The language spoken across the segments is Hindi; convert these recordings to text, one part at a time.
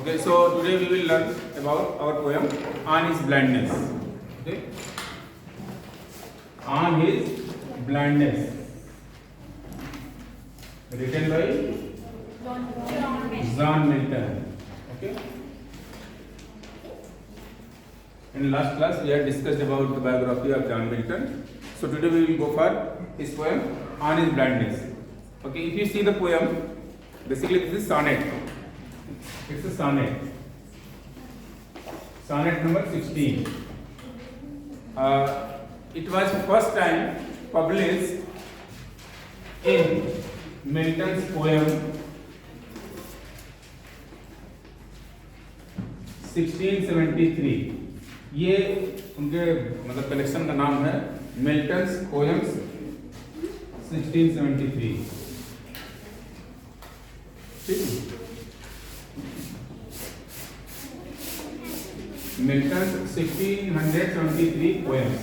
Okay, so today we will learn about our poem On His Blindness. Okay, On His Blindness, written by John Milton. Okay. In last class we had discussed about the biography of John Milton. So today we will go for his poem On His Blindness. Okay, if you see the poem, basically this is sonnet. It's a sonnet. Sonnet number 16. It was first time published in Milton's poem 1673. ये उनके मतलब कलेक्शन का नाम है मिल्टन्स पोएम्स 1673. ठीक है, मिल्टन्स 1673 पोएम्स.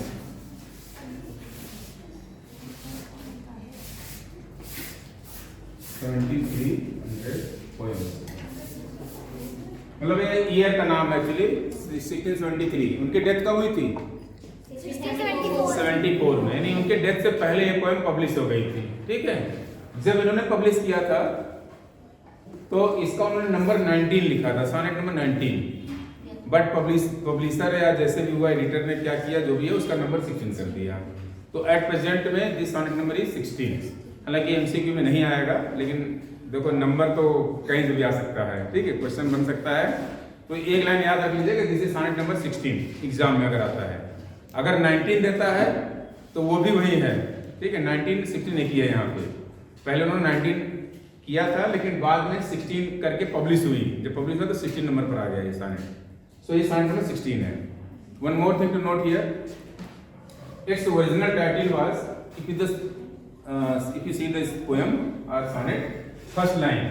मतलब ये ईयर का नाम एक्चुअली 1673. उनकी डेथ कब हुई थी? 74 में, यानी उनके डेथ से पहले ये पोएम पब्लिश हो गई थी. ठीक है, जब इन्होंने पब्लिश किया था तो इसका उन्होंने नंबर 19 लिखा था, सोनेट नंबर 19. बट पब्लिशर या जैसे भी हुआ एडिटर ने क्या किया, जो भी है उसका नंबर 16 कर दिया. तो एट प्रेजेंट में दिस सोनेट नंबर इज 16. हालांकि एमसीक्यू में नहीं आएगा, लेकिन देखो नंबर तो कहीं से भी आ सकता है. ठीक है, क्वेश्चन बन सकता है. तो एक लाइन याद रख लीजिए कि this is sonnet number 16 exam में अगर आता है. अगर 19 देता है तो वो भी वही है. ठीक है, 19 16 नहीं किया यहाँ पे. पहले उन्होंने 19 किया था, लेकिन बाद में 16 करके पब्लिश हुई. जब पब्लिश हुआ तो 16 नंबर पर आ गया ये सोनेट. सो ये सोनेट नंबर 16 है. One more thing to note here, its original title was, if you see this poem or sonnet, first line,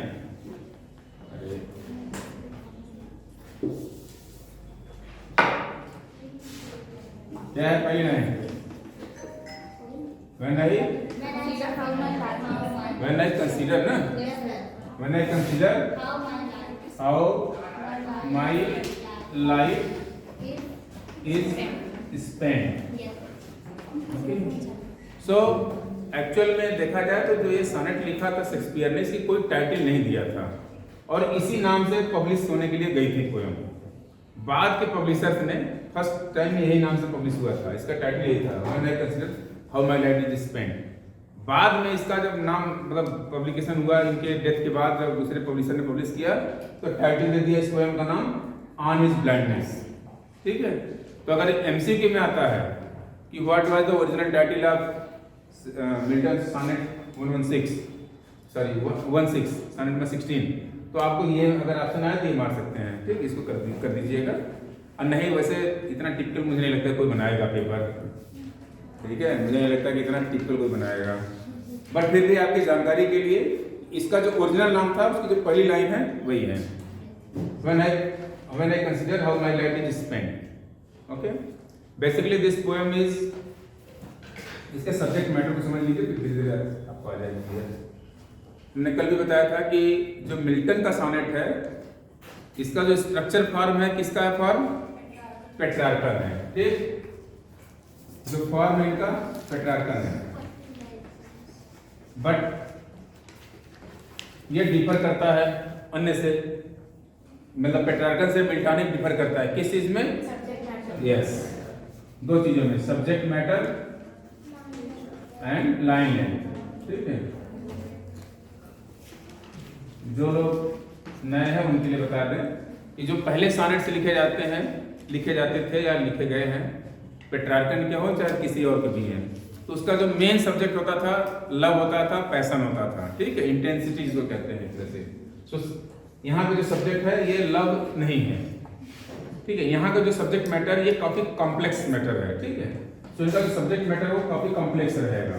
क्या है पहली लाइन? when I consider ना, when I consider how my life is spent. Okay, so actual में देखा जाए तो जो ये सोनेट लिखा था शेक्सपियर ने, इसकी कोई टाइटल नहीं दिया था और इसी नाम से पब्लिश होने के लिए गई थी पोएम. बाद के पब्लिशर्स ने फर्स्ट टाइम यही नाम से पब्लिश हुआ था. इसका टाइटल यही था, when I consider how my life is spent. बाद में इसका जब नाम मतलब पब्लिकेशन हुआ, इनके डेथ के बाद जब दूसरे पब्लिशर ने पब्लिश किया तो टाइटल दे दिया इस पोएम का नाम ऑन हिज ब्लाइंडनेस. ठीक है, तो अगर एमसीक्यू में आता है कि what was the original title of Milton sonnet 16 sonnet number 16, तो आपको ये अगर ऑप्शन आए तो ये मार सकते हैं. ठीक, इसको कर दीजिएगा. और नहीं, वैसे इतना टिपिकल मुझे नहीं लगता कोई बनाएगा पेपर. ठीक है, मुझे नहीं लगता कि इतना टिपिकल कोई बनाएगा. बट फिर भी आपकी जानकारी के लिए इसका जो ओरिजिनल नाम था उसकी जो पहली लाइन है वही है, when I consider how my life is spent. Okay, basically this poem is, इसके सब्जेक्ट मैटर को समझ लीजिए, फिर धीरे धीरे आपको आ जाएगी. मैंने कल भी बताया था कि जो मिल्टन का सोनेट है, इसका जो स्ट्रक्चर फॉर्म है किसका है? फॉर्म पेट्रार्कल है. ठीक, जो फॉर्म है इनका पेट्रार्कल है. बट ये डिफर करता है अन्य से, मतलब पेट्रार्कल से मिल्टॉनिक डिफर करता है. किस चीज में? यस, दो चीजों में, subject matter and line length. ठीक है, जो लोग नए हैं उनके लिए बता दें कि जो पहले सोनेट से लिखे जाते थे या लिखे गए हैं, पेट्रार्कन के हो चाहे किसी और के भी हैं, तो उसका जो मेन सब्जेक्ट होता था लव होता था, पैशन होता था. ठीक है, इंटेंसिटी जिसको कहते हैं जैसे. सो यहाँ पे जो सब्जेक्ट है ये लव नहीं है. ठीक है, यहाँ का जो सब्जेक्ट मैटर ये काफी कॉम्प्लेक्स मैटर है. ठीक है, तो इसका जो सब्जेक्ट मैटर वो काफी कॉम्प्लेक्स रहेगा.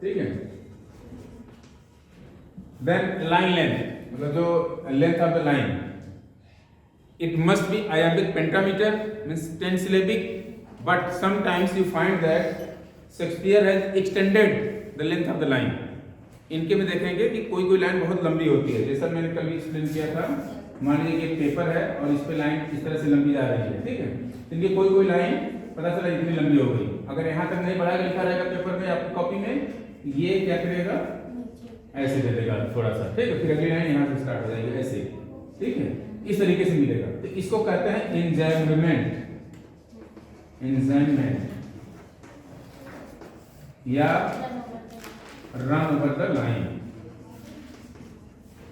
ठीक है, देन लाइन लेंथ, मतलब जो length of the line, it must be iambic pentameter, means 10 syllabic, but sometimes you find that Shakespeare has extended the length of the line. इनके में देखेंगे कि कोई कोई लाइन बहुत लंबी होती है, जैसा मैंने कल एक्सप्लेन किया था मान लीजिए कि पेपर है और इस पे लाइन इस तरह से लंबी जा रही है, ठीक है। तो इनकी कोई कोई लाइन पता चला इतनी लंबी हो गई, अगर यहाँ तक नहीं बढ़ा के लिखा रहेगा पेपर में आपकी कॉपी में, ये क्या करेगा, ऐसे दे देगा थोड़ा सा, ठीक है। फिर अगली लाइन यहाँ से स्टार्ट हो जाएगी ऐसे, ठीक है। इस तरीके से मिलेगा। तो इसको कहते हैं इंजैम्बमेंट, इंजैम्बमेंट या run over the line.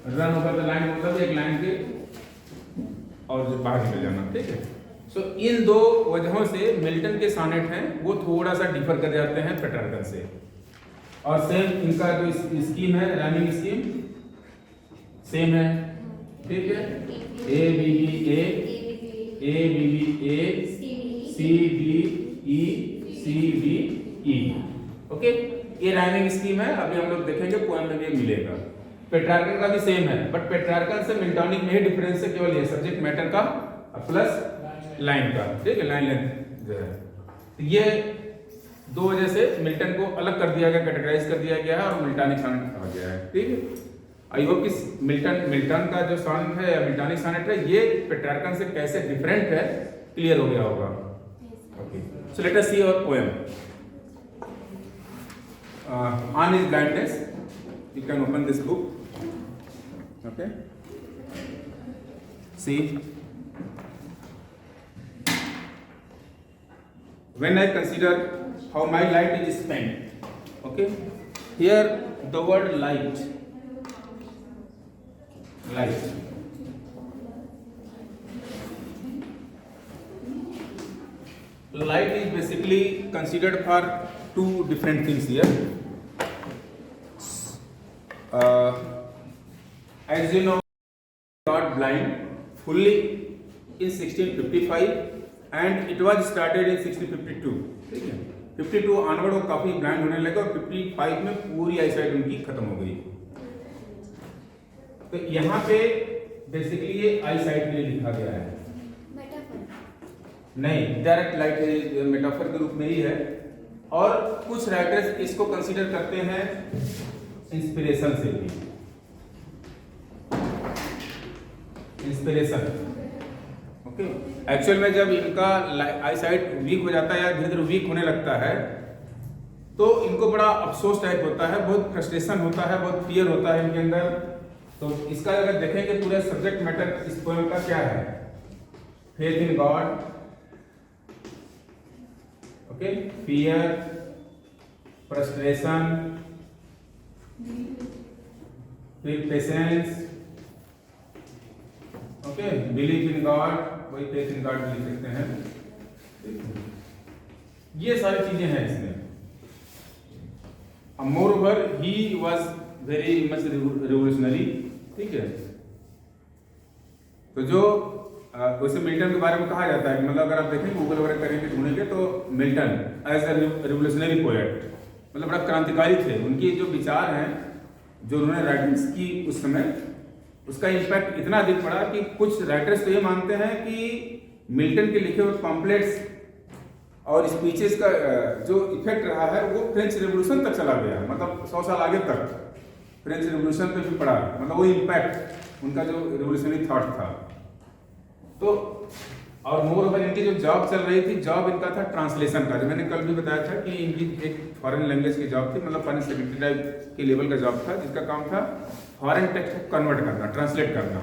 Run over the line मतलब एक लाइन के और जो बाहर निकल जाना, ठीक है। सो इन दो वजहों से मिल्टन के सॉनेट हैं वो थोड़ा सा डिफर कर जाते हैं पेट्रार्कन से। और सेम इनका जो स्कीम है, राइमिंग स्कीम सेम है, ठीक है। A B B A B B A C D E C D E, okay. ये राइमिंग स्कीम है, अभी हम लोग देखेंगे पोएम में भी मिलेगा। पेट्रार्कन का भी सेम है, बट पेट्रार्कन से मिल्टॉनिक में ही डिफरेंस है केवल ये सब्जेक्ट मैटर का प्लस लाइन का, ठीक है, लाइन लेंथ जो है। ये दो वजह से मिल्टन को अलग कर दिया गया, कैटेगराइज कर दिया गया है और मिल्टॉनिक सॉनेट कहा गया है, ठीक है। आई होप कि मिल्टन का जो सॉनेट है या मिल्टॉनिक सॉनेट है ये पेट्रार्कन से कैसे डिफरेंट है क्लियर हो गया होगा, okay. So let us see our poem on his blindness. You can open this book, okay. See, when I consider how my light is spent, okay, here the word light, light, light is basically considered for two different things here. As you know, got blind fully in 1655 and it was started in 1652, ठीक है। 52 ऑनवर्ड वो काफी ब्लाइंड होने लगे और 55 में पूरी आई साइट उनकी खत्म हो गई। तो यहाँ पे बेसिकली ये आई साइट के लिए लिखा गया है, नहीं डायरेक्ट लाइट है, मेटाफर के रूप में ही है। और कुछ राइटर्स इसको कंसीडर करते हैं इंस्पिरेशन से भी, इंस्पिरेशन, ओके। एक्चुअल में जब इनका आई साइट वीक हो जाता है या धीरे धीरे वीक होने लगता है तो इनको बड़ा अफसोस टाइप होता है, बहुत फ्रस्ट्रेशन होता है, बहुत फियर होता है इनके अंदर। तो इसका अगर देखेंगे पूरा सब्जेक्ट मैटर इस पोएम का क्या है, faith in God, okay, fear, frustration, फिर patience, okay, believe in God, वही फेथ इन गॉड लिख सकते हैं। ये सारी चीजें हैं इसमें। Moreover he was very much revolutionary, ठीक है। तो जो वैसे मिल्टन के बारे में कहा जाता है, मतलब अगर आप देखें गूगल वगैरह करेंगे ढूंढेंगे तो Milton as a revolutionary poet, मतलब बड़ा क्रांतिकारी थे। उनके जो विचार हैं जो उन्होंने राइटिंग्स की उस समय, उसका इम्पैक्ट इतना अधिक पड़ा कि कुछ राइटर्स तो ये मानते हैं कि मिल्टन के लिखे हुए पॉम्पलेट्स और स्पीचेस का जो इफेक्ट रहा है वो फ्रेंच रेवोल्यूशन तक चला गया, मतलब 100 साल आगे तक फ्रेंच रेवोल्यूशन पे भी पड़ा, मतलब वो इम्पैक्ट उनका जो रिवोल्यूशनरी थॉट था। तो और मोर ओवर इनकी जो जॉब चल रही थी, जॉब इनका था ट्रांसलेशन का, जो मैंने कल भी बताया था कि इनकी एक फॉरेन लैंग्वेज की जॉब थी, मतलब फॉरेन सेक्रेटरी के लेवल का जॉब था, जिसका काम था फॉरेन टेक्स्ट को कन्वर्ट करना, ट्रांसलेट करना।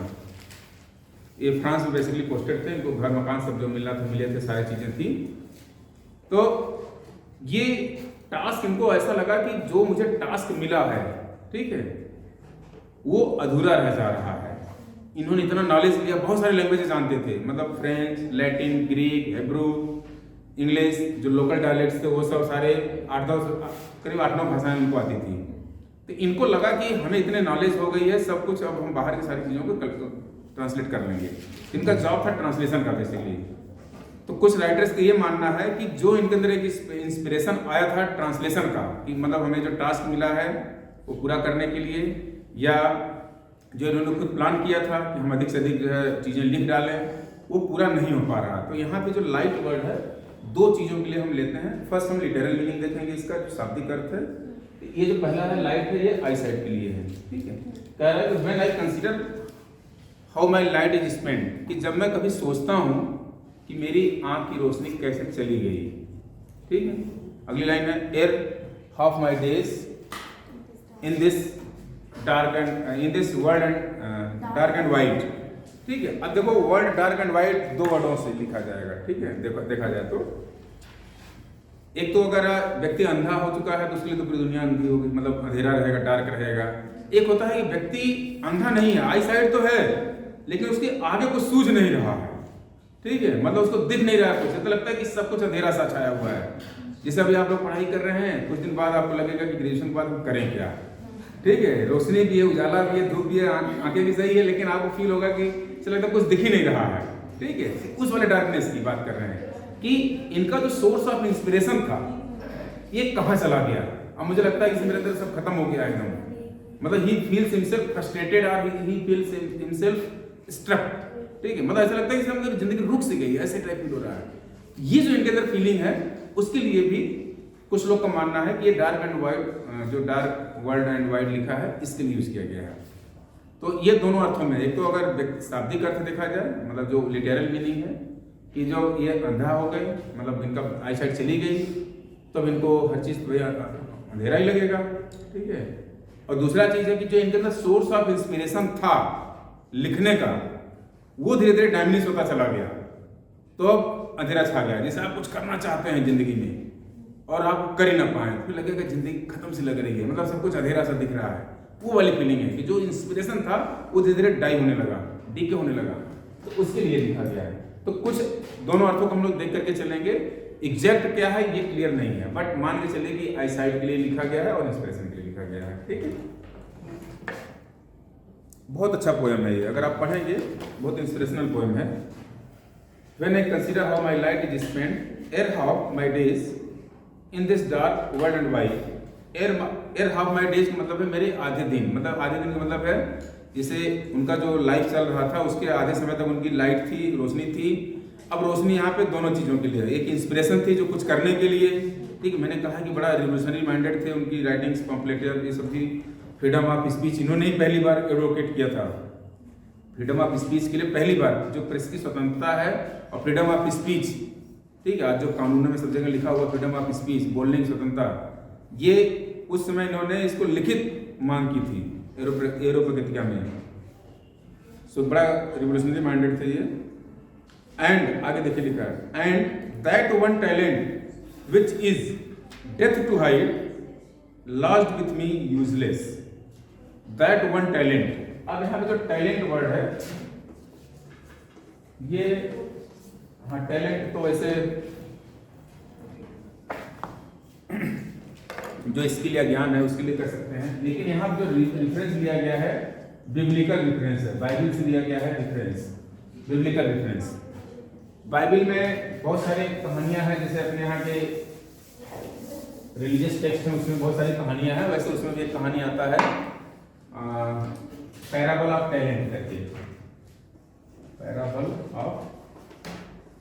ये फ्रांस में बेसिकली पोस्टेड थे, इनको घर मकान सब जो मिलना था मिले थे, सारी चीजें थी। तो ये टास्क इनको ऐसा लगा कि जो मुझे टास्क मिला है, ठीक है, वो अधूरा रह जा रहा है। इन्होंने इतना नॉलेज लिया, बहुत सारे लैंग्वेज जानते थे, मतलब French, Latin, Greek, Hebrew, English, जो लोकल डायलेक्ट्स थे वो सब सारे करीब 8-9 भाषाएं उनको आती थी। तो इनको लगा कि हमें इतने नॉलेज हो गई है सब कुछ, अब हम बाहर की सारी चीज़ों को ट्रांसलेट कर लेंगे। इनका जॉब था ट्रांसलेशन का बेसिकली। तो कुछ राइटर्स का ये मानना है कि जो इनके अंदर एक इंस्पिरेशन आया था ट्रांसलेशन का, कि मतलब हमें जो टास्क मिला है वो पूरा करने के लिए, या जो इन्होंने खुद प्लान किया था कि हम अधिक से अधिक जो है चीज़ें लिख डालें, वो पूरा नहीं हो पा रहा। तो यहाँ पे जो लाइट वर्ड है, दो चीज़ों के लिए हम लेते हैं। फर्स्ट हम लिटरल मीनिंग देखेंगे इसका, जो शाब्दिक अर्थ है। ये जो पहला है लाइट है, ये आई साइट के लिए है, ठीक है। कह रहा है कि when I consider how my light is spend, कि जब मैं कभी सोचता हूँ कि मेरी आँख की रोशनी कैसे चली गई। ठीक है, अगली लाइन है एर half my days in this dark and in this world and dark and white. ठीक है, अब देखो वर्ल्ड डार्क एंड वाइट 2 वर्डों से लिखा जाएगा। ठीक है, देखो देखा जाए तो एक तो अगर व्यक्ति अंधा हो चुका है तो उसके लिए तो पूरी दुनिया अंधी होगी, मतलब अंधेरा रहेगा, डार्क रहेगा। एक होता है कि व्यक्ति अंधा नहीं है, आई साइड तो है लेकिन उसके आगे कुछ सूझ नहीं रहा है। ठीक है, मतलब उसको दिख नहीं रहा कुछ, ऐसा लगता है कि सब कुछ अंधेरा सा छाया हुआ है। जैसे अभी आप लोग पढ़ाई कर रहे हैं, कुछ दिन बाद आपको लगेगा कि ग्रेजुएशन के बाद हम करें क्या। ठीक है, रोशनी भी है, उजाला भी है, धूप भी है, आंखें भी सही है, लेकिन आपको फील होगा कि चलो लगता कुछ दिख ही नहीं रहा है। ठीक है, उस वाले डार्कनेस की बात कर रहे हैं कि इनका जो सोर्स ऑफ इंस्पिरेशन था ये कहाँ चला गया। अब मुझे लगता है कि मेरे अंदर सब खत्म हो गया एकदम, मतलब ही फील्स हिमसेल्फ फ्रस्ट्रेटेड और ही फील्स हिमसेल्फ स्ट्रक। ठीक है, मतलब ऐसा लगता है कि मतलब जिंदगी रुक सी गई, ऐसे टाइप फील हो रहा है। ये जो इनके अंदर फीलिंग है उसके लिए भी कुछ लोग का मानना है कि ये डार्क एंड वाइट, जो डार्क वर्ल्ड एंड वाइट लिखा है इसके लिए यूज किया गया है। तो ये दोनों अर्थों में, एक तो अगर शाब्दिक अर्थ देखा जाए, मतलब जो लिटरल मीनिंग है कि जो ये अंधा हो गए, मतलब इनका आई साइड चली गई, तो अब इनको हर चीज अंधेरा ही लगेगा। ठीक है, और दूसरा चीज है कि जो इनके अंदर सोर्स ऑफ इंस्पिरेशन था लिखने का, वो धीरे धीरे डायमिनिश होता चला गया, तो अब अंधेरा छा गया। जैसे आप कुछ करना चाहते हैं जिंदगी में और आप कर ही ना पाए, फिर लगेगा जिंदगी खत्म सी लग रही है, मतलब सब कुछ अंधेरा सा दिख रहा है। वो वाली फीलिंग है कि जो इंस्पिरेशन था वो धीरे धीरे डाई होने लगा, डीके होने लगा, तो उसके लिए लिखा गया है। तो कुछ दोनों अर्थों को हम लोग देख करके चलेंगे, एग्जैक्ट क्या है ये क्लियर नहीं है, बट मान के चलिए कि आई साइड के लिए लिखा गया है और इंस्पिरेशन के लिए लिखा गया है। ठीक है, बहुत अच्छा पोएम है ये, अगर आप पढ़ेंगे बहुत इंस्पिरेशनल पोएम है। When I consider how my light is spent, ere half my days in this dark world and wide, ere half my days का मतलब है मेरे आधे दिन, मतलब आधे दिन का मतलब है जैसे उनका जो लाइफ चल रहा था उसके आधे समय तक उनकी लाइट थी, रोशनी थी। अब रोशनी यहाँ पे दोनों चीज़ों के लिए, एक इंस्पिरेशन थी जो कुछ करने के लिए। ठीक है, मैंने कहा कि बड़ा रिवोल्यूशनरी माइंडेड थे, उनकी राइटिंग्स पॉम्पलेटर ये सब थी। फ्रीडम ऑफ स्पीच इन्होंने ही पहली बार एडवोकेट किया था, फ्रीडम ऑफ स्पीच के लिए पहली बार, जो प्रेस की स्वतंत्रता है और फ्रीडम ऑफ स्पीच। ठीक है, आज जो कानून में सब जगह लिखा हुआ फ्रीडम ऑफ स्पीच, बोलने की स्वतंत्रता, ये उस समय इन्होंने इसको लिखित मांग की थी एरोपेगेटिका में। सो बड़ा रिवोल्यूशनरी माइंडेड थे ये। एंड आगे देखिए लिखा है, and that one talent which is death to hide lost with me useless. That one talent, अब यहाँ पे जो टैलेंट वर्ड है ये, हाँ टैलेंट तो वैसे जो स्किल या ज्ञान है उसके लिए कर सकते हैं, लेकिन यहाँ जो रेफरेंस लिया गया है बिब्लिकल रेफरेंस है, बाइबल से लिया गया है रेफरेंस, बिब्लिकल रेफरेंस। बाइबल में बहुत सारी कहानियां हैं, जैसे अपने यहाँ के रिलीजियस टेक्स्ट में उसमें बहुत सारी कहानियां हैं, वैसे उसमें भी एक कहानी आता है पैराबल ऑफ टैलेंट करके, पैराबल ऑफ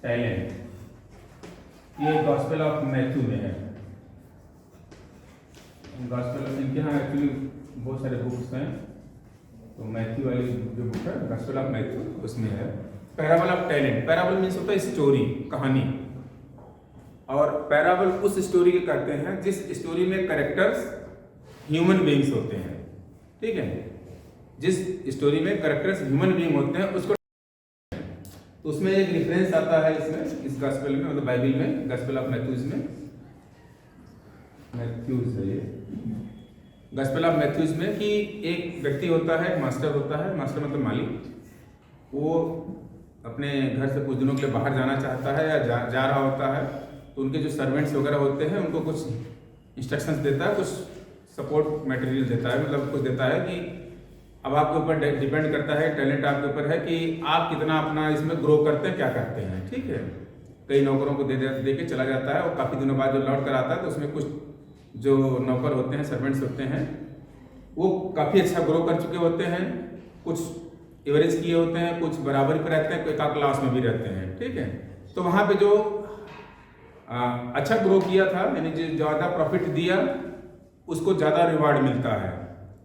टैलेंट, ये गॉस्पेल ऑफ मैथ्यू में है। गॉस्पेल ऑफ, इनके यहाँ एक्चुअली बहुत सारे बुक्स हैं, तो मैथ्यू वाली जो बुक है गॉस्पेल ऑफ मैथ्यू उसमें है parable of talent. Parable means होता है स्टोरी, कहानी, और पैराबल उस स्टोरी के कहते हैं जिस स्टोरी में कैरेक्टर्स ह्यूमन बीइंग्स होते हैं। ठीक है, जिस स्टोरी में कैरेक्टर्स ह्यूमन बीइंग होते हैं उसको, तो उसमें एक रेफरेंस आता है इसमें, इस गॉस्पेल में, मतलब बाइबल में, गॉस्पेल ऑफ मैथ्यूज में, मैथ्यूज है ये, गॉस्पेल ऑफ मैथ्यूज में, कि एक व्यक्ति होता है, मास्टर होता है, मास्टर मतलब मालिक, वो अपने घर से कुछ दिनों के लिए बाहर जाना चाहता है या जा रहा होता है, तो उनके जो सर्वेंट्स वगैरह होते हैं उनको कुछ इंस्ट्रक्शंस देता है, कुछ सपोर्ट मटेरियल देता है, मतलब कुछ देता है कि अब आपके ऊपर डिपेंड करता है, टैलेंट आपके ऊपर है कि आप कितना अपना इसमें ग्रो करते हैं, क्या करते हैं। ठीक है, कई नौकरों को दे के चला जाता है और काफ़ी दिनों बाद जो लौट कर आता है तो उसमें कुछ जो नौकर होते हैं, सर्वेंट्स होते हैं, वो काफ़ी अच्छा ग्रो कर चुके होते हैं, कुछ एवरेज किए होते हैं, कुछ बराबर पर रहते हैं, कोई एक क्लास में भी रहते हैं। ठीक है, तो वहाँ पे जो अच्छा ग्रो किया था, यानी जो ज़्यादा प्रॉफिट दिया उसको ज़्यादा रिवार्ड मिलता है,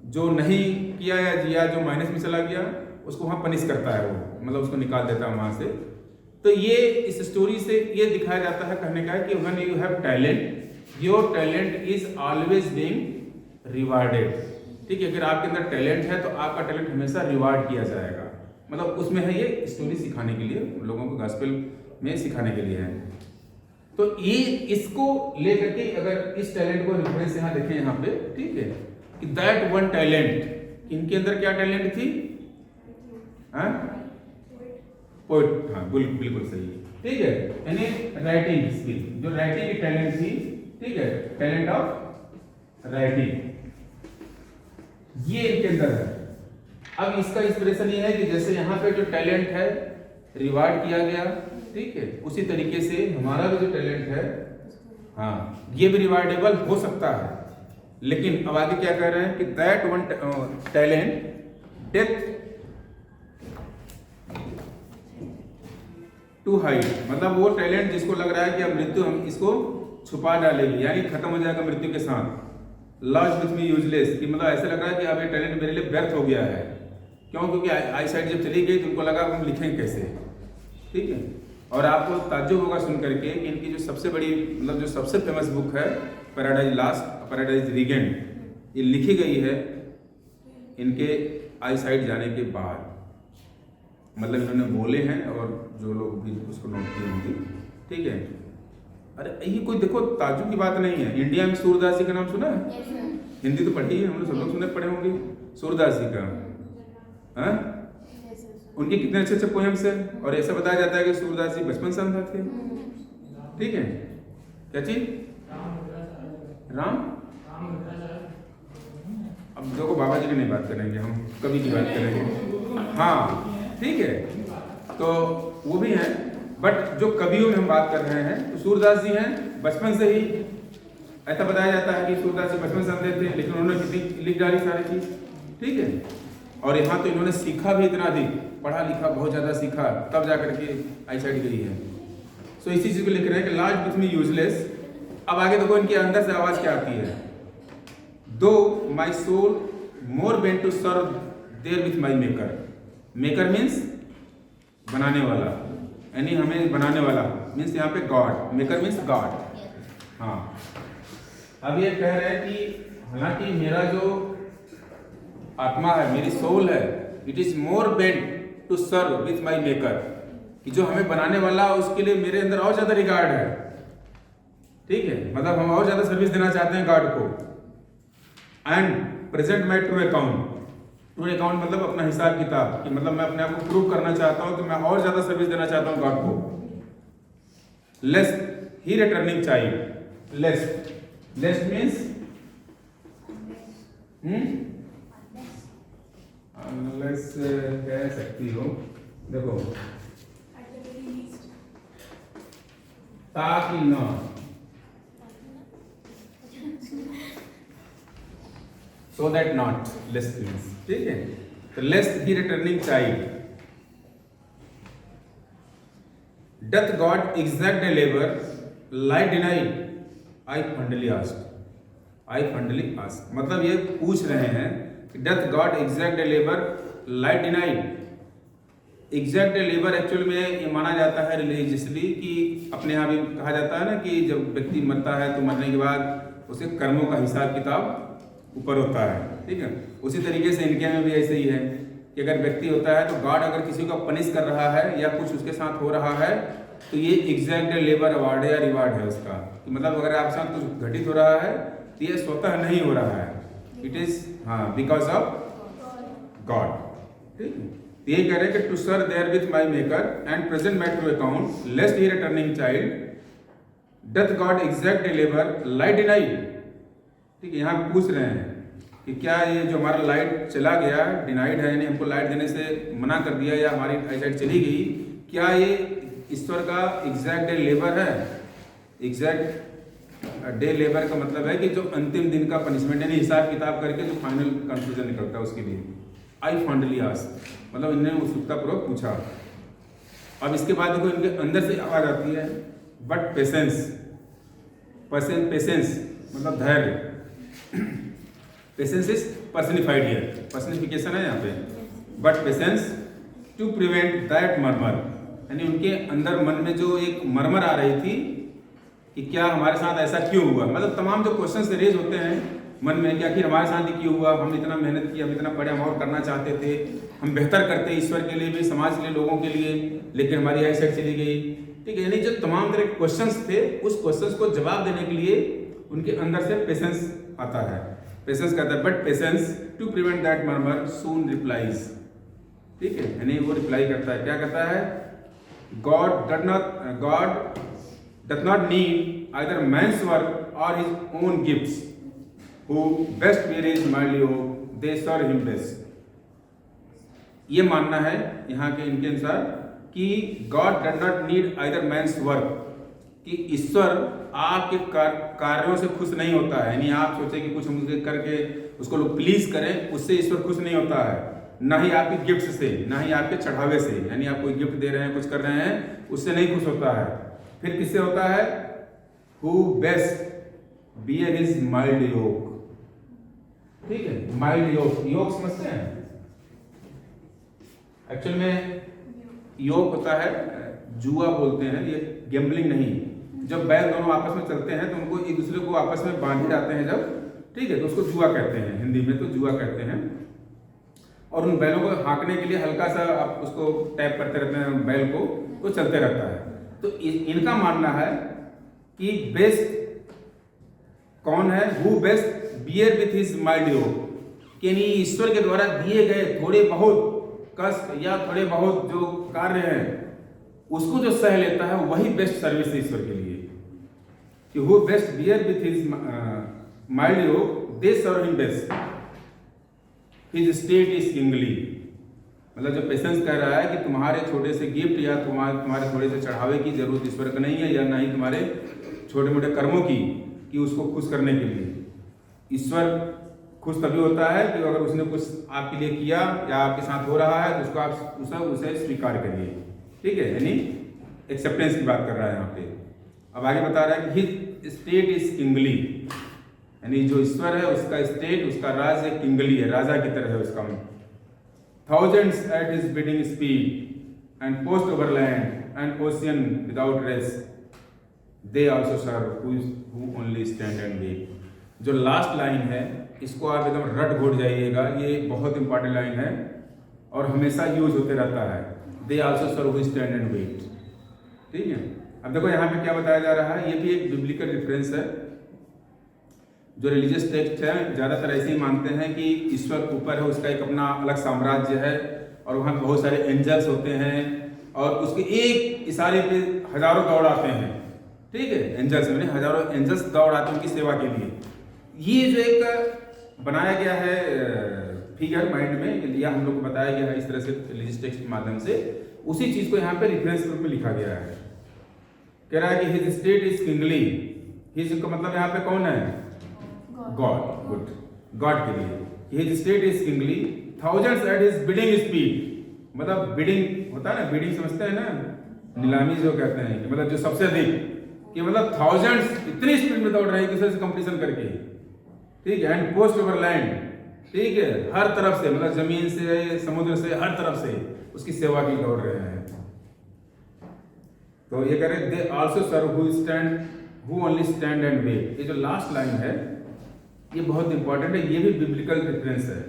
जो नहीं किया या जो माइनस में चला गया उसको वहाँ पनिश करता है, वो मतलब उसको निकाल देता है वहाँ से। तो ये इस स्टोरी से ये दिखाया जाता है, कहने का है कि when you have talent your talent is always being rewarded. ठीक है, अगर आपके अंदर टैलेंट है तो आपका टैलेंट हमेशा रिवार्ड किया जाएगा। मतलब उसमें है ये स्टोरी सिखाने के लिए, लोगों को गॉस्पेल में सिखाने के लिए है। तो ये इसको लेकर के अगर इस टैलेंट को रेफरेंस यहाँ देखें यहाँ पे, ठीक है, कि दैट वन टैलेंट, इनके अंदर क्या टैलेंट थी? पोइट, हाँ बिल्कुल सही, ठीक है, यानी राइटिंग स्किल, जो राइटिंग की टैलेंट थी, ठीक है, टैलेंट ऑफ राइटिंग, ये इनके अंदर है। अब इसका इंस्पिरेशन ये है कि जैसे यहाँ पे जो टैलेंट है रिवार्ड किया गया, ठीक है, उसी तरीके से हमारा भी जो टैलेंट है, हाँ, ये भी रिवार्डेबल हो सकता है। लेकिन अब आगे क्या कह रहे हैं कि that one talent death to hide, मतलब वो टैलेंट जिसको लग रहा है कि अब मृत्यु हम इसको छुपा डालेगी, यानी खत्म हो जाएगा मृत्यु के साथ। लॉस्ट विथ मी यूजलेस, कि मतलब ऐसा लग रहा है कि अब ये टैलेंट मेरे लिए व्यर्थ हो गया है। क्यों? क्योंकि आई साइड जब चली गई तो उनको लगा हम लिखेंगे कैसे, ठीक है। और आपको ताज्जुब होगा सुन करके कि इनकी जो सबसे बड़ी, मतलब जो सबसे फेमस बुक है पैराडाइज लॉस्ट, पैराडाइज रीगेन्ड, ये लिखी गई है इनके आई साइड जाने के बाद। मतलब इन्होंने बोले हैं और जो लोग भी उसको नोट किए होंगे, ठीक है। अरे ये कोई देखो ताज्जुब की बात नहीं है। इंडिया में सूरदास जी का नाम सुना है? हिंदी तो पढ़ी है, हम लोग सब लोग सुने पढ़े होंगे सूरदास जी का। हाँ, उनके कितने अच्छे अच्छे पोएम्स हैं, और ऐसा बताया जाता है कि सूरदास जी बचपन से अंधा थे, ठीक है। क्या चीज? राम। अब देखो बाबा जी की नहीं बात करेंगे, हम कवि की बात करेंगे। हाँ ठीक है, तो वो भी हैं, बट जो कवियों में हम बात कर रहे हैं तो सूरदास जी हैं बचपन से ही। ऐसा बताया जाता है कि सूरदास जी बचपन से अंधे थे, लेकिन उन्होंने कितनी लिख डाली सारी चीज, ठीक है। और यहाँ तो इन्होंने सीखा भी इतना अधिक, पढ़ा लिखा बहुत ज़्यादा सीखा, तब जा करके आई साइड गई है। सो इसी चीज़ को लिख रहे हैं कि लास्ट विथ मी यूजलेस। अब आगे देखो इनके अंदर से आवाज़ क्या आती है, though my soul more bent to serve therewith my maker. Maker means बनाने वाला, यानी हमें बनाने वाला मीन्स यहाँ पे गॉड, मेकर मीन्स गॉड। हाँ, अब ये कह रहे हैं कि हालांकि मेरा जो आत्मा है, मेरी सोल है, it is more bent to serve with my maker, कि जो हमें बनाने वाला उसके लिए मेरे अंदर और ज्यादा रिगार्ड है, ठीक है। मतलब हम और ज्यादा सर्विस देना चाहते हैं गॉड को। And present my true account, true account मतलब अपना हिसाब किताब, कि मतलब मैं अपने आप को प्रूव करना चाहता हूं कि मैं और ज्यादा सर्विस देना चाहता हूं गॉड को। Lest he returning child, lest, lest means unless कह सकती हो, देखो ताकि न, so that not, lest means, ठीक है। तो lest he returning child, doth God exact labour light denied, I fondly asked, I fondly asked, मतलब ये पूछ रहे हैं doth God exact labour light denied. Exact labour actual में ये माना जाता है रिलीजियसली, कि अपने यहाँ भी कहा जाता है ना कि जब व्यक्ति मरता है तो मरने के बाद उसके कर्मों का हिसाब किताब ऊपर होता है, ठीक है। उसी तरीके से इनके में भी ऐसे ही है कि अगर व्यक्ति होता है तो गॉड अगर किसी को पनिश कर रहा है या कुछ उसके साथ हो रहा है तो ये एग्जैक्ट लेबर अवार्ड है या रिवार्ड है उसका, कि मतलब अगर आपके साथ कुछ घटित हो रहा है तो ये स्वतः नहीं हो रहा है, it is because of God, ठीक है। ये कह रहे हैं कि to serve therewith my Maker and present my true account, lest he returning child, doth God exact labour light denied, ठीक है। यहाँ पूछ रहे हैं कि क्या ये जो हमारा लाइट चला गया, डिनाइड है, यानी हमको लाइट देने से मना कर दिया या हमारी आई साइड चली गई, क्या ये ईश्वर का एग्जैक्ट डे लेबर है? एग्जैक्ट डे लेबर का मतलब है कि जो अंतिम दिन का पनिशमेंट, यानी हिसाब किताब करके जो फाइनल कंक्लूजन निकलता है उसके लिए। आई फंडली आस्क्ड, मतलब इन्होंने उत्सुकतापूर्वक पूछा। अब इसके बाद देखो इनके अंदर से आवाज आती है, बट पेशेंस, पेशेंस मतलब धैर्य, patience is personified here, personification है यहाँ पे, but patience to prevent that murmur, यानी उनके अंदर मन में जो एक मरमर आ रही थी कि क्या हमारे साथ ऐसा क्यों हुआ, मतलब तमाम जो क्वेश्चंस रेज होते हैं मन में कि आखिर हमारे साथ ही क्यों हुआ, हम इतना मेहनत किया, हम इतना पढ़े, हम और करना चाहते थे, हम बेहतर करते ईश्वर के लिए भी, समाज के लिए, लोगों के लिए, लेकिन हमारी आई साइड चली गई। ठीक है, यानी जो तमाम तरह के क्वेश्चंस थे उस क्वेश्चंस को जवाब देने के लिए उनके अंदर से पेशेंस आता है। पेशेंस कहता है but patience to prevent that murmur soon replies. ठीक है, यानी वो रिप्लाई करता है, क्या कहता है, God does not need either man's work or his own gifts, who best bear his mildly oak, they serve him best। ये मानना है यहाँ के इनके अनुसार कि God does not need either man's work, कि ईश्वर आपके कार्यों से खुश नहीं होता है, यानी आप सोचे कि कुछ हम उसके करके उसको लोग प्लीज करें, उससे ईश्वर खुश नहीं होता है, ना ही आपके गिफ्ट से, ना ही आपके चढ़ावे से, यानी आप कोई गिफ्ट दे रहे हैं, कुछ कर रहे हैं, उससे नहीं खुश होता है। फिर किससे होता है, who best bear his mild yoke। ठीक है, माइल्ड योग समझते हैं, एक्चुअल में योग होता है, जुआ बोलते हैं, ये गैम्बलिंग नहीं। जब बैल दोनों आपस में चलते हैं तो उनको एक दूसरे को आपस में बांधे जाते हैं जब, ठीक है, तो उसको जुआ कहते हैं, हिंदी में तो जुआ कहते हैं। और उन बैलों को हाँकने के लिए हल्का सा आप उसको टैप करते रहते हैं बैल को, तो चलते रहता है। तो इनका मानना है कि बेस्ट कौन है, who best bear with his mild yoke, यानी ईश्वर के द्वारा दिए गए थोड़े बहुत कष्ट या थोड़े बहुत जो कार्य हैं उसको जो सह लेता है वही बेस्ट सर्विस है ईश्वर के लिए। कि who best bear with his mild yoke they serve him best, his state is kingly. मतलब जो पेशेंस कह रहा है कि तुम्हारे छोटे से गिफ्ट या तुम्हारे थोड़े से चढ़ावे की जरूरत ईश्वर को नहीं है, या ना ही तुम्हारे छोटे मोटे कर्मों की, कि उसको खुश करने के लिए। ईश्वर खुश तभी होता है कि अगर उसने कुछ आपके लिए किया या आपके साथ हो रहा है तो उसको आप उसे स्वीकार करिए। ठीक है, यानी एक्सेप्टेंस की बात कर रहा है यहाँ पे। अब आगे बता रहा है कि हिज स्टेट इज किंगली, यानी जो ईश्वर है उसका स्टेट, उसका राज किंगली है, राजा की तरह है उसका। Thousands at his bidding speed and post over land and ocean without rest, they also serve who only stand and wait। जो लास्ट लाइन है इसको आप एकदम रट घोट जाइएगा, ये बहुत इंपॉर्टेंट लाइन है और हमेशा यूज होते रहता है। They also serve who stand and wait। ठीक है, अब देखो यहाँ पे क्या बताया जा रहा है, ये भी एक बिब्लिकल रेफरेंस है। जो रिलीजियस टेक्स्ट है ज़्यादातर ऐसे ही मानते हैं कि ईश्वर ऊपर है, उसका एक अपना अलग साम्राज्य है और वहाँ बहुत सारे एंजल्स होते हैं और उसके एक इशारे पे हजारों दौड़ आते हैं। ठीक है, एंजल्स में हजारों एंजल्स दौड़ आते हैं उनकी सेवा के लिए। ये जो एक बनाया गया है फिगर माइंड में लिया, हम लोग को बताया गया है इस तरह से रिलीजियस टेक्स्ट के माध्यम से, उसी चीज़ को यहाँ पे रेफरेंस रूप में लिखा गया है। कह रहा है कि his state is kingly, his का मतलब यहाँ पे कौन है, गॉड, गुड, गॉड के लिए। His state is kingly, thousands at his bidding speed, मतलब बिडिंग होता है ना, बिडिंग समझते हैं ना, नीलामी जो कहते हैं कि मतलब जो सबसे अधिक, कि मतलब थाउजेंड्स इतनी स्पीड में दौड़ रहे हैं दूसरे से कंपटीशन करके। ठीक है, एंड पोस्ट ओवर लैंड, ठीक है, हर तरफ से, मतलब जमीन से, समुद्र से, हर तरफ से उसकी सेवा की दौड़ रहे हैं। तो ये कह रहे they also serve who only stand and wait. ये जो लास्ट लाइन है ये बहुत इंपॉर्टेंट है, ये भी बिब्लिकल रेफरेंस है।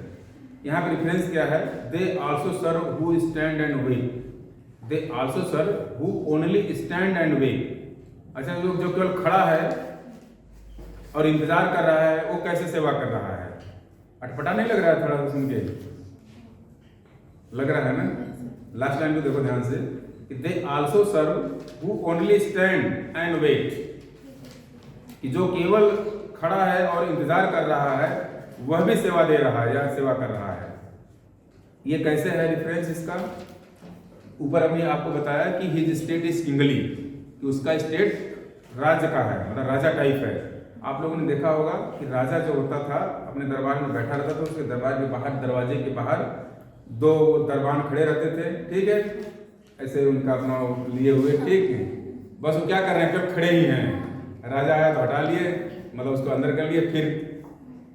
यहाँ पे रेफरेंस क्या है, they also serve who stand and wait, they also serve who only stand and wait. अच्छा, जो केवल खड़ा है और इंतजार कर रहा है वो कैसे सेवा कर रहा है, अटपटा नहीं लग रहा है, थोड़ा सुन के लग रहा है ना। लास्ट लाइन को देखो ध्यान से, they also serve who only stand and wait, कि जो केवल खड़ा है और इंतजार कर रहा है वह भी सेवा दे रहा है या सेवा कर रहा है। ये कैसे है रेफरेंस इसका, ऊपर अभी आपको बताया कि हिज स्टेट इज किंगली, कि उसका स्टेट राज्य का है, मतलब राजा टाइप है। आप लोगों ने देखा होगा कि राजा जो होता था अपने दरबार में बैठा रहता था, उसके दरबार के बाहर, दरवाजे के बाहर दो दरबान खड़े रहते थे। ठीक है, ऐसे उनका अपना लिए हुए, ठीक है, बस वो क्या कर रहे हैं, केवल खड़े ही हैं। राजा आया तो हटा लिए, मतलब उसको अंदर कर लिए, फिर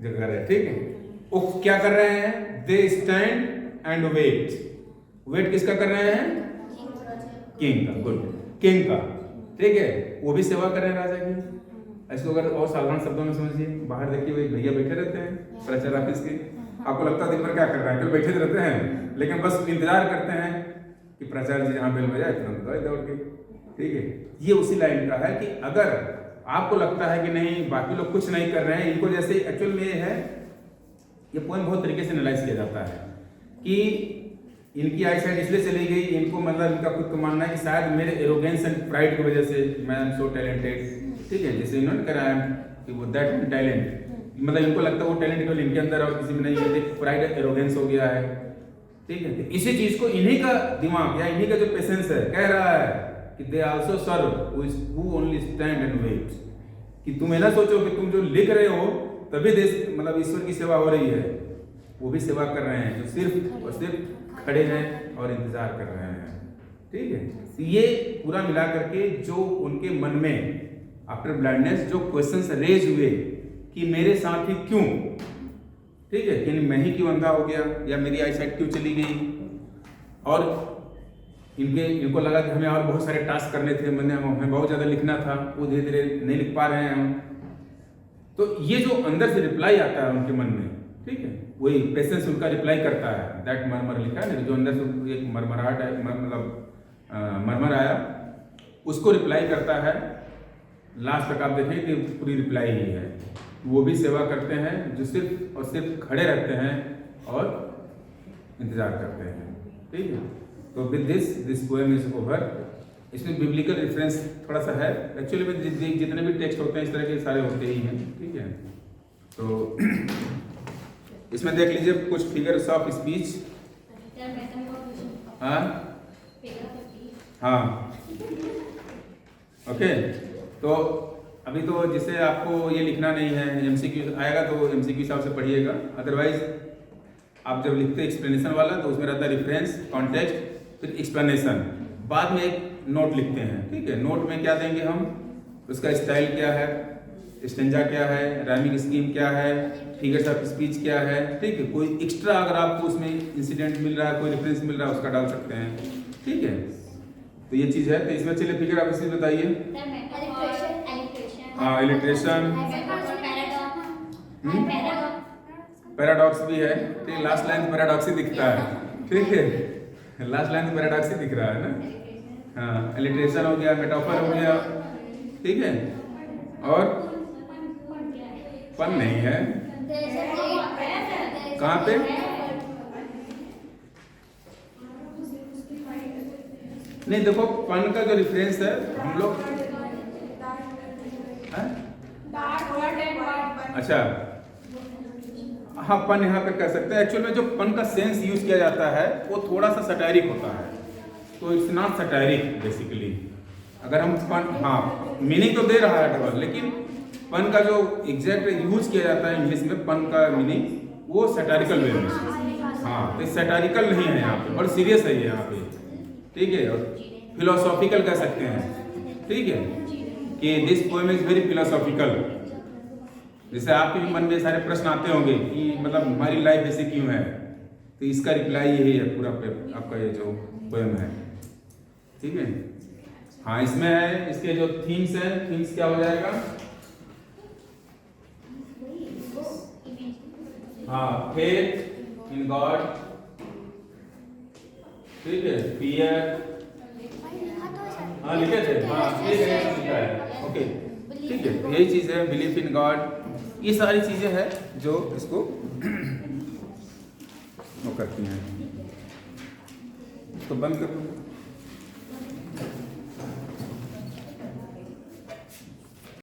जो कर रहे हैं। ठीक है, वो क्या कर रहे हैं, they stand and wait. Wait किसका कर रहे हैं? किंग का। गुड, किंग का, ठीक है, वो भी सेवा कर रहे हैं राजा की। इसको अगर और साधारण शब्दों में समझिए, बाहर देखिए वो एक भैया बैठे रहते हैं प्रचार ऑफिस के, आपको लगता है दिन भर क्या कर रहे हैं, केवल बैठे रहते हैं, लेकिन बस इंतजार करते हैं कि प्रचार जी जहाँ बेल बजाए तुरंत दौड़ के, ठीक है। ये उसी लाइन का है कि अगर आपको लगता है कि नहीं बाकी लोग कुछ नहीं कर रहे हैं, इनको जैसे एक्चुअल में ये है, ये पोएम बहुत तरीके से एनालाइज किया जाता है कि इनकी आई साइड इसलिए चली गई, इनको मतलब इनका खुद को मानना है कि शायद मेरे एरोगेंस एंड प्राइड की वजह से मैं एम सो टैलेंटेड, ठीक है, जैसे इन्होंने करा है कि वो दैट टैलेंट, मतलब इनको लगता है वो टैलेंट केवल इनके अंदर और किसी में नहीं है, प्राइड एरोगेंस हो गया है, ठीक है। तो इसी चीज को इन्हीं का दिमाग या इन्हीं का जो पेशेंस है कह रहा है कि they also serve who only stand and wait, कि तुम ऐसा सोचो कि तुम जो लिख रहे हो तभी देश मतलब ईश्वर की सेवा हो रही है, वो भी सेवा कर रहे हैं जो सिर्फ और सिर्फ खड़े हैं और इंतजार कर रहे हैं, ठीक है। तो ये पूरा मिला करके जो उनके मन में आफ्टर ब्लाइंडनेस जो क्वेश्चंस रेज हुए कि मेरे साथ ही क्यों, ठीक है, कि मैं ही क्यों अंधा हो गया या मेरी आई साइट क्यों चली गई, और इनको लगा कि हमें और बहुत सारे टास्क करने थे, हमें बहुत ज़्यादा लिखना था, वो धीरे धीरे नहीं लिख पा रहे हैं हम। तो ये जो अंदर से रिप्लाई आता है उनके मन में, ठीक है, वही पेशेंस उनका रिप्लाई करता है, दैट मरमर लिखा है ना, जो अंदर से एक मरमराहट है, मतलब मरमर आया, उसको रिप्लाई करता है। लास्ट तक आप देखें कि पूरी रिप्लाई ही है, वो भी सेवा करते हैं जो सिर्फ और सिर्फ खड़े रहते हैं और इंतजार करते हैं, ठीक है। तो with this poem is over. इसमें बिब्लिकल रेफरेंस थोड़ा सा है, एक्चुअली में जितने भी टेक्स्ट होते हैं इस तरह के सारे होते ही हैं, ठीक है। तो इसमें देख लीजिए कुछ फिगर्स ऑफ स्पीच। हाँ हाँ, ओके। तो अभी तो जैसे आपको ये लिखना नहीं है, एमसीक्यू आएगा तो एमसीक्यू हिसाब से पढ़िएगा, अदरवाइज आप जब लिखते एक्सप्लेनेशन वाला तो उसमें रहता है रेफरेंस, कॉन्टेक्स्ट, फिर एक्सप्लेनेशन, बाद में एक नोट लिखते हैं, ठीक है। नोट में क्या देंगे हम, उसका स्टाइल क्या है, स्टेंजा क्या है, राइमिंग स्कीम क्या है, फिगर्स ऑफ स्पीच क्या है, ठीक है। कोई एक्स्ट्रा अगर आपको उसमें इंसिडेंट मिल रहा है, कोई रेफरेंस मिल रहा है, उसका डाल सकते हैं, ठीक है। तो ये चीज़ है। तो इसमें चलिए फिगर ऑफ स्पीच बताइए। हाँ, इलिट्रेशन, पैराडॉक्स भी है, ठीक है। लास्ट लाइन पैराडॉक्स ही दिखता है, ठीक है, लास्ट लाइन पैराडॉक्स ही दिख रहा है ना। हाँ, इलिट्रेशन हो गया, मेटाफर हो गया, ठीक है। और पन नहीं है, कहाँ पे? नहीं, देखो पन का जो रेफरेंस है हम लोग, अच्छा हाँ, पन यहाँ पे कह सकते हैं। एक्चुअल में जो पन का सेंस यूज किया जाता है वो थोड़ा सा सटायरिक होता है, तो इट्स नॉट सटायरिक बेसिकली। अगर हम पन, हाँ मीनिंग तो दे रहा है डबल, लेकिन पन का जो एग्जैक्ट यूज किया जाता है इंग्लिश में, पन का मीनिंग वो सटारिकल वे में, हाँ, तो सटारिकल नहीं है यहाँ पे, और सीरियस है ये यहाँ पे, ठीक है। और फिलोसॉफिकल कह सकते हैं, ठीक है, कि this poem is very philosophical. जैसे आपके भी मन में सारे प्रश्न आते होंगे कि मतलब हमारी लाइफ ऐसे क्यों है, तो इसका रिप्लाई यही है पूरा आपका ये जो पोएम है, ठीक है। हाँ, इसमें है, इसके जो थीम्स है, थीम्स क्या हो जाएगा? हाँ, फेथ इन गॉड, ठीक है, फियर, हाँ लिखे थे, हाँ ठीक है, लिखा है, ओके, ठीक है। यही चीज है, बिलीफ इन गॉड, ये सारी चीजें हैं जो इसको वो करती हैं। तो बंद कर दो।